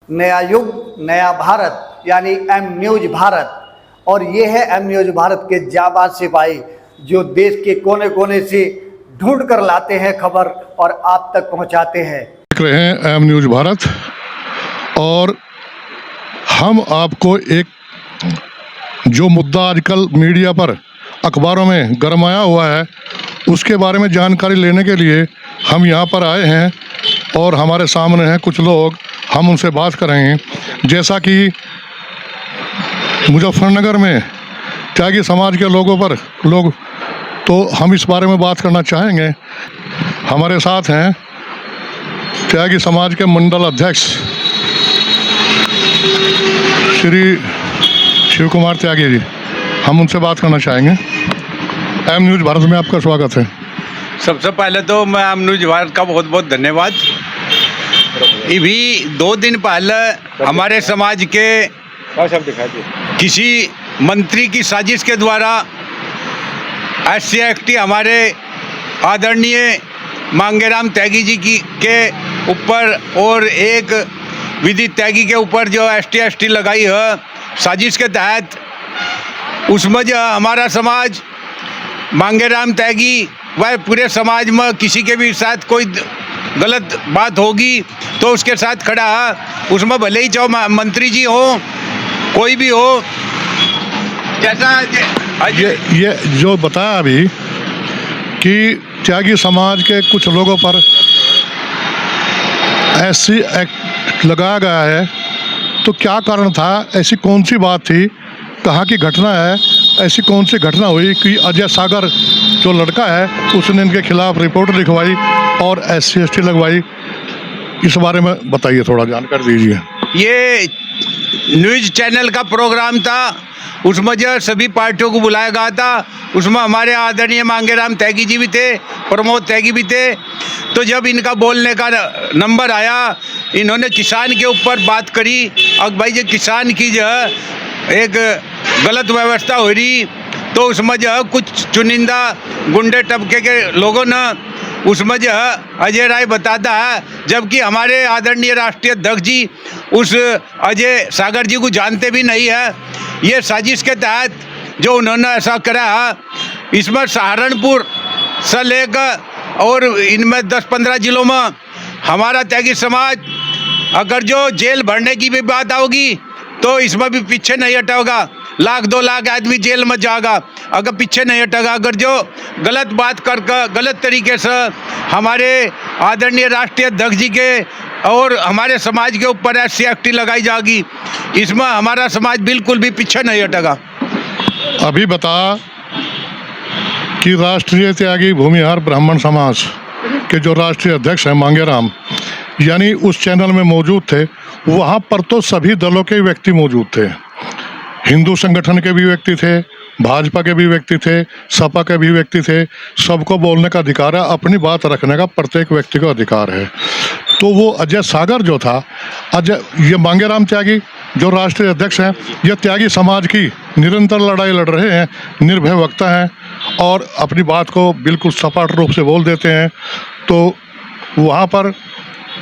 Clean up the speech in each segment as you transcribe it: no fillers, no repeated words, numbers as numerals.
नया युग नया भारत यानी एम न्यूज भारत। और ये है एम न्यूज भारत के जाबाज सिपाही जो देश के कोने कोने से ढूंढ कर लाते हैं खबर और आप तक पहुंचाते हैं। देख रहे हैं एम न्यूज भारत और हम आपको एक जो मुद्दा आजकल मीडिया पर अखबारों में गरमाया हुआ है उसके बारे में जानकारी लेने के लिए हम यहाँ पर आए हैं और हमारे सामने हैं कुछ लोग, हम उनसे बात करेंगे। जैसा कि मुजफ्फरनगर में त्यागी समाज के लोग तो हम इस बारे में बात करना चाहेंगे। हमारे साथ हैं त्यागी समाज के मंडल अध्यक्ष श्री शिव कुमार त्यागी जी, हम उनसे बात करना चाहेंगे। एम न्यूज भारत में आपका स्वागत है। सबसे पहले तो मैं एम न्यूज भारत का बहुत बहुत धन्यवाद। अभी 2 दिन पहले हमारे समाज के किसी मंत्री की साजिश के द्वारा SC/ST हमारे आदरणीय मांगेराम त्यागी जी के ऊपर और एक विदित त्यागी के ऊपर जो ST/ST लगाई है साजिश के तहत, उसमें जो हमारा समाज मांगेराम त्यागी वह पूरे समाज में किसी के भी साथ कोई गलत बात होगी तो उसके साथ खड़ा है। उसमें भले ही चाहे मंत्री जी हो कोई भी हो। जैसा ये जो बताया अभी कि त्यागी समाज के कुछ लोगों पर SC/ST लगाया गया है, तो क्या कारण था? ऐसी कौन सी बात थी? कहाँ की घटना है? ऐसी कौन सी घटना हुई कि अजय सागर जो लड़का है उसने इनके खिलाफ रिपोर्ट लिखवाई और SC/ST लगवाई? इस बारे में बताइए, थोड़ा जानकारी दीजिए। ये न्यूज़ चैनल का प्रोग्राम था, उसमें जो सभी पार्टियों को बुलाया गया था, उसमें हमारे आदरणीय मांगेराम त्यागी जी भी थे, प्रमोद त्यागी भी थे। तो जब इनका बोलने का नंबर आया, इन्होंने किसान के ऊपर बात करी। अब भाई जो किसान की जो एक गलत व्यवस्था हो रही, तो उसमें जो है कुछ चुनिंदा गुंडे तबके के लोगों ने उसमें जो है अजय राय बताता है, जबकि हमारे आदरणीय राष्ट्रीय अध्यक्ष जी उस अजय सागर जी को जानते भी नहीं है। ये साजिश के तहत जो उन्होंने ऐसा करा है, इसमें सहारनपुर से लेकर और इनमें 10-15 जिलों में हमारा त्यागी समाज, अगर जो जेल भरने की भी बात आओगी तो इसमें भी पीछे नहीं हटा होगा। 1-2 लाख आदमी जेल में जाएगा अगर पीछे नहीं हटेगा। अगर जो गलत बात कर गलत तरीके से हमारे आदरणीय राष्ट्रीय अध्यक्ष जी के और हमारे समाज के ऊपर SC/ST लगाई जाएगी, इसमें हमारा समाज बिल्कुल भी पीछे नहीं हटेगा। अभी बता कि राष्ट्रीय त्यागी भूमिहार ब्राह्मण समाज के जो राष्ट्रीय अध्यक्ष हैं मांगेराम, यानी उस चैनल में मौजूद थे। वहाँ पर तो सभी दलों के व्यक्ति मौजूद थे, हिंदू संगठन के भी व्यक्ति थे, भाजपा के भी व्यक्ति थे, सपा के भी व्यक्ति थे। सबको बोलने का अधिकार है, अपनी बात रखने का प्रत्येक व्यक्ति को अधिकार है। तो वो अजय सागर जो था, ये मांगेराम त्यागी जो राष्ट्रीय अध्यक्ष हैं, ये त्यागी समाज की निरंतर लड़ाई लड़ रहे हैं, निर्भय वक्ता हैं और अपनी बात को बिल्कुल सपाट रूप से बोल देते हैं। तो वहाँ पर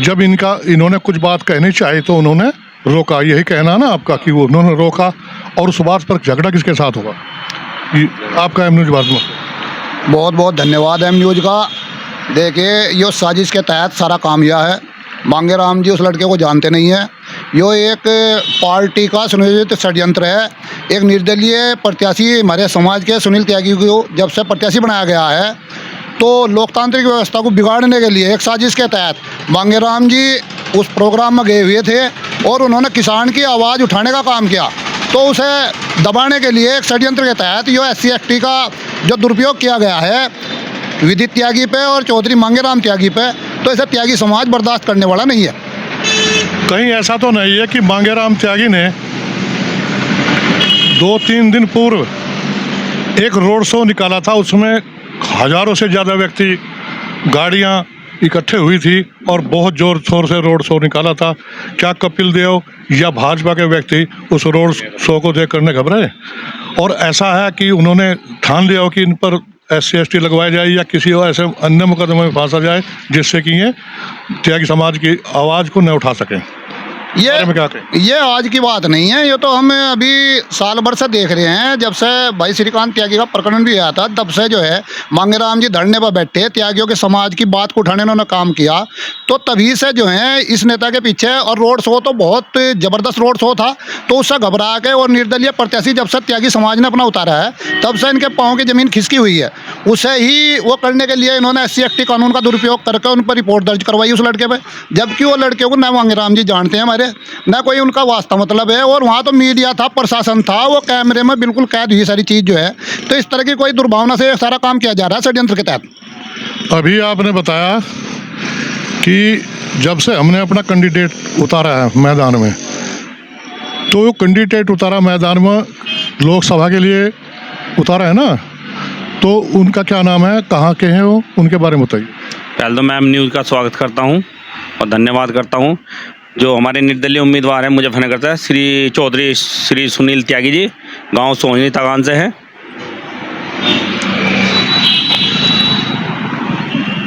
जब इन्होंने कुछ बात कहनी चाहिए तो उन्होंने रोका। यही कहना ना आपका कि वो उन्होंने रोका, और उस बात पर झगड़ा किसके साथ होगा? आपका एम न्यूज भारत में बहुत बहुत धन्यवाद। एम न्यूज का देखिए, यो साजिश के तहत सारा काम यह है। मांगेराम जी उस लड़के को जानते नहीं है। यो एक पार्टी का सुनियोजित षड्यंत्र है। एक निर्दलीय प्रत्याशी हमारे समाज के सुनील त्यागी को जब से प्रत्याशी बनाया गया है, तो लोकतांत्रिक व्यवस्था को बिगाड़ने के लिए एक साजिश के तहत मांगेराम जी उस प्रोग्राम में गए हुए थे और उन्होंने किसान की आवाज़ उठाने का काम किया। तो उसे दबाने के लिए एक षड्यंत्र के तहत यो SC/ST का जो दुरुपयोग किया गया है विदित त्यागी पे और चौधरी मांगेराम त्यागी पे, तो इसे त्यागी समाज बर्दाश्त करने वाला नहीं है। कहीं ऐसा तो नहीं है कि मांगेराम त्यागी ने 2-3 दिन पूर्व एक रोड शो निकाला था, उसमें हजारों से ज़्यादा व्यक्ति, गाड़ियाँ इकट्ठे हुई थी और बहुत जोर शोर से रोड शो निकाला था? क्या कपिल देव या भाजपा के व्यक्ति उस रोड शो को देख कर घबराए? और ऐसा है कि उन्होंने ठान लिया हो कि इन पर SC/ST लगवाया जाए या किसी और ऐसे अन्य मुकदमे में फांसा जाए जिससे कि ये त्यागी समाज की आवाज़ को न उठा सकें? बारे में क्या कहें? ये आज की बात नहीं है, ये तो हम अभी साल भर से देख रहे हैं। जब से भाई श्रीकांत त्यागी का प्रकरण भी आया था, तब से जो है मांगेराम जी धरने पर बैठे, त्यागियों के समाज की बात को उठाने उन्होंने काम किया, तो तभी से जो है इस नेता के पीछे, और रोड शो तो बहुत ज़बरदस्त रोड शो था, तो उससे घबरा के और निर्दलीय प्रत्याशी जब से त्यागी समाज ने अपना उतारा है, तब से इनके पाँव की ज़मीन खिसकी हुई है। उसे ही वो करने के लिए इन्होंने SC/ST कानून का दुरुपयोग करके उन पर रिपोर्ट दर्ज करवाई उस लड़के पर, जबकि वो लड़के को न मांगेराम जी जानते हैं हमारे, न कोई उनका वास्ता मतलब है। और वहाँ तो मीडिया था, प्रशासन था, वो कैमरे में बिल्कुल कैद हुई सारी चीज़ जो है। तो इस तरह की कोई दुर्भावना से सारा काम किया जा रहा है षड्यंत्र के तहत। अभी आपने बताया कि जब से हमने अपना कैंडिडेट उतारा है मैदान में, तो वो कैंडिडेट उतारा मैदान में लोकसभा के लिए उतारा है ना, तो उनका क्या नाम है, कहाँ के हैं वो, उनके बारे में बताइए। पहले तो मैं एम न्यूज़ का स्वागत करता हूं और धन्यवाद करता हूं। जो हमारे निर्दलीय उम्मीदवार हैं मुजफ्फरनगर से श्री चौधरी श्री सुनील त्यागी जी, गांव सोहनी तगान से हैं।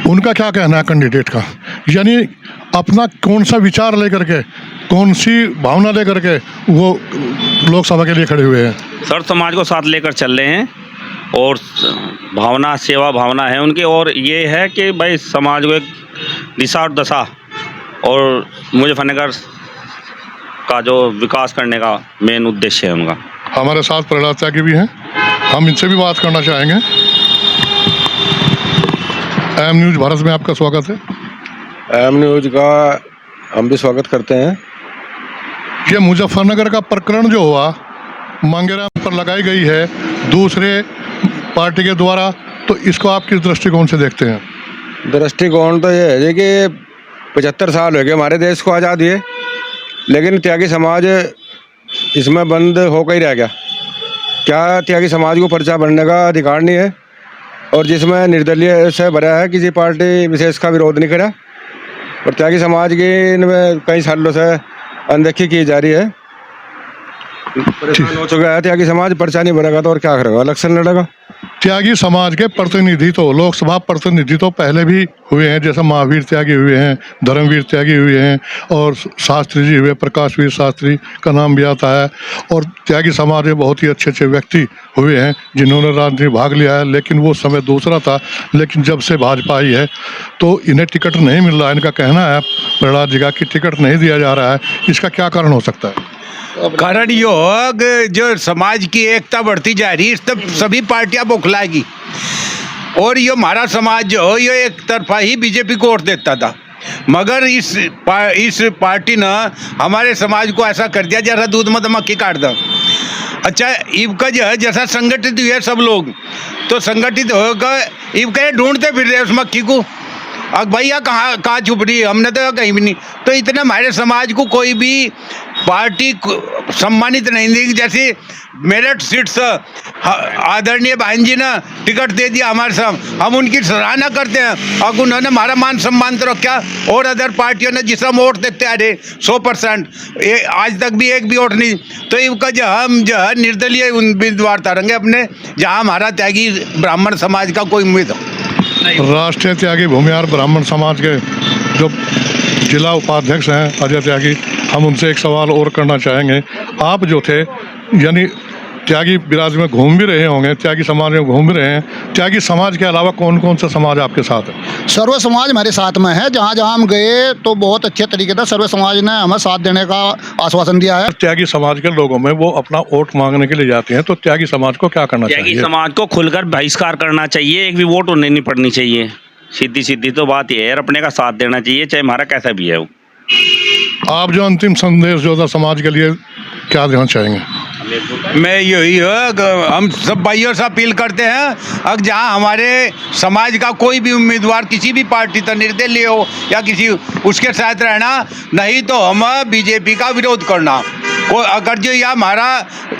उनका क्या कहना है कैंडिडेट का, यानी अपना कौन सा विचार लेकर के, कौन सी भावना लेकर के वो लोकसभा के लिए खड़े हुए हैं? सर समाज को साथ लेकर चल रहे हैं और भावना, सेवा भावना है उनकी, और ये है कि भाई समाज को एक दिशा और दशा और मुजफ्फरनगर का जो विकास करने का मेन उद्देश्य है उनका। हमारे साथ प्रहलाद त्यागी भी हैं, हम इनसे भी बात करना चाहेंगे। एम न्यूज़ भारत में आपका स्वागत है। एम न्यूज़ का हम भी स्वागत करते हैं। ये मुजफ्फरनगर का प्रकरण जो हुआ, मांगेराम पर लगाई गई है दूसरे पार्टी के द्वारा, तो इसको आप किस दृष्टिकोण से देखते हैं? दृष्टिकोण तो ये है कि 75 साल हो गए हमारे देश को आज़ाद हुए, लेकिन त्यागी समाज इसमें बंद होकर ही रह गया। क्या त्यागी समाज को पर्चा भरने का अधिकार नहीं है? और जिसमें निर्दलीय से भरा है, किसी पार्टी विशेष का विरोध नहीं करा, और त्यागी समाज की इनमें कई सालों से अनदेखी की जा रही है। परेशान हो चुका है त्यागी समाज, पर्चा नहीं भरेगा तो और क्या करेगा, इलेक्शन लड़ेगा। त्यागी समाज के प्रतिनिधि तो, लोकसभा प्रतिनिधि तो पहले भी हुए हैं, जैसे महावीर त्यागी हुए हैं, धर्मवीर त्यागी हुए हैं, और शास्त्री जी हुए, प्रकाशवीर शास्त्री का नाम भी आता है। और त्यागी समाज में बहुत ही अच्छे अच्छे व्यक्ति हुए हैं जिन्होंने राजनीति में भाग लिया है, लेकिन वो समय दूसरा था। लेकिन जब से भाजपा आई है तो इन्हें टिकट नहीं मिल रहा है। इनका कहना है प्रहलाद जी का कि टिकट नहीं दिया जा रहा है, इसका क्या कारण हो सकता है? कारण ये हो कि जो समाज की एकता बढ़ती जा रही है, इस तब सभी पार्टियां बौखलाएगी। और ये हमारा समाज जो हो, ये एक तरफा ही बीजेपी को वोट देता था, मगर इस पार्टी ने हमारे समाज को ऐसा कर दिया जैसा दूध में मक्खी काट दो। अच्छा, इबका जो है जैसा संगठित हुए सब लोग, तो संगठित होकर इबका ढूंढते फिर रहे उस मक्खी को, अब भैया कहाँ छुप रही है, हमने तो कहीं भी नहीं। तो इतने हमारे समाज को कोई भी पार्टी सम्मानित नहीं देगी। जैसे मेरठ सीट से आदरणीय बहन जी ने टिकट दे दिया हमारे साथ, हम उनकी सराहना करते हैं, और उन्होंने हमारा मान सम्मान तो रखा। और अदर पार्टियों ने जिस हम वोट देते आ रहे 100%, आज तक भी एक भी वोट नहीं। तो इनका जो हम जो है निर्दलीय उम्मीदवार तारेंगे अपने, जहाँ हमारा त्यागी ब्राह्मण समाज का कोई उम्मीद हो। राष्ट्रीय त्यागी भूमिहार ब्राह्मण समाज के जो जिला उपाध्यक्ष हैं अजय त्यागी, हम उनसे एक सवाल और करना चाहेंगे। आप जो थे, यानी त्यागी बिरादरी में घूम भी रहे होंगे, त्यागी समाज में घूम भी रहे हैं, त्यागी समाज के अलावा कौन कौन सा समाज आपके साथ है? सर्व समाज हमारे साथ में है। जहाँ जहाँ हम गए तो बहुत अच्छे तरीके से सर्व समाज ने हमें साथ देने का आश्वासन दिया है। त्यागी समाज के लोगों में वो अपना वोट मांगने के लिए जाते हैं, तो त्यागी समाज को क्या करना चाहिए? त्यागी समाज को खुलकर बहिष्कार करना चाहिए, एक भी वोट उन्हें नहीं पड़नी चाहिए। सीधी सीधी तो बात यह है, अपने का साथ देना चाहिए, चाहे हमारा कैसा भी है वो। आप जो अंतिम संदेश जो था समाज के लिए क्या देना चाहेंगे? मैं यही है, हम सब भाइयों से अपील करते हैं, अब जहाँ हमारे समाज का कोई भी उम्मीदवार किसी भी पार्टी तो निर्दलीय हो या किसी उसके साथ रहना, नहीं तो हम बीजेपी का विरोध करना। को अगर जो यह हमारा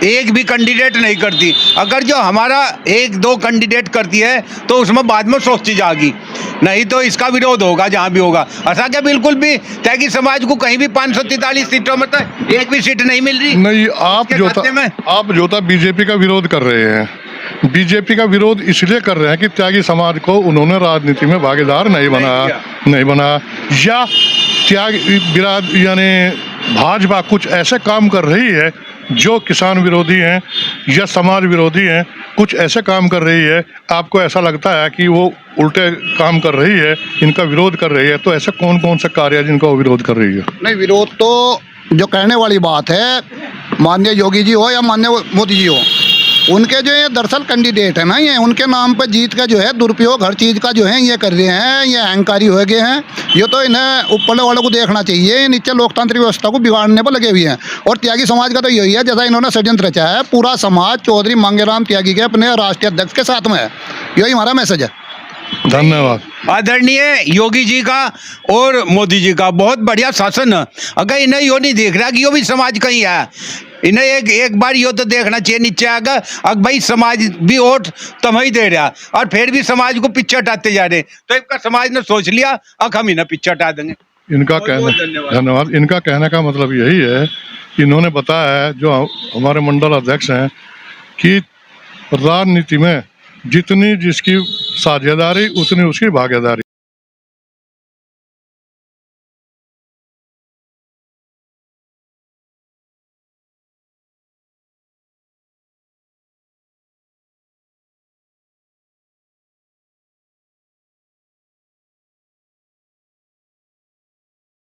एक भी कैंडिडेट नहीं करती, अगर जो हमारा एक दो कैंडिडेट करती है तो उसमें बाद में सोचती जाएगी, नहीं तो इसका विरोध होगा जहाँ भी होगा। ऐसा क्या बिल्कुल भी त्यागी समाज को कहीं भी 543 सीटों में तो एक भी सीट नहीं मिल रही। नहीं, आप जो था बीजेपी का विरोध कर रहे हैं। बीजेपी का विरोध इसलिए कर रहे हैं कि त्यागी समाज को उन्होंने राजनीति में भागीदार नहीं बनाया, या त्यागी यानी भाजपा कुछ ऐसे काम कर रही है जो किसान विरोधी हैं या समाज विरोधी हैं, कुछ ऐसे काम कर रही है, आपको ऐसा लगता है कि वो उल्टे काम कर रही है, इनका विरोध कर रही है, तो ऐसे कौन कौन से कार्य है जिनका वो विरोध कर रही है? नहीं, विरोध तो जो कहने वाली बात है, माननीय योगी जी हो या माननीय मोदी जी हो, उनके जो ये दरअसल कैंडिडेट है ना, ये उनके नाम पे जीत का जो है दुरुपयोग हर चीज़ का जो है ये कर रहे हैं, ये अहंकारी हो गए हैं। ये तो इन्हें ऊपर वालों को देखना चाहिए, नीचे लोकतांत्रिक व्यवस्था को बिगाड़ने पर लगे हुए हैं। और त्यागी समाज का तो यही है, जैसा इन्होंने षड्यंत्र रचा है, पूरा समाज चौधरी मांगेराम त्यागी के अपने राष्ट्रीय अध्यक्ष के साथ में है। यही हमारा मैसेज है। धन्यवाद। आदरणीय योगी जी का और मोदी जी का बहुत बढ़िया शासन है। अगर इन्हें यो नहीं देख रहा कि यो भी समाज कहीं है, इन्हें एक बार यो तो देखना चाहिए नीचे आकर, अब भाई समाज भी वोट तम ही दे रहा और फिर भी समाज को पीछे हटाते जा रहे, तो इनका समाज ने सोच लिया अब हम इन्हें पीछे हटा देंगे। इनका धन्यवाद। इनका कहने का मतलब यही है, इन्होंने बताया है जो हमारे मंडल अध्यक्ष हैं कि राजनीति में जितनी जिसकी साझेदारी उतनी उसकी भागीदारी।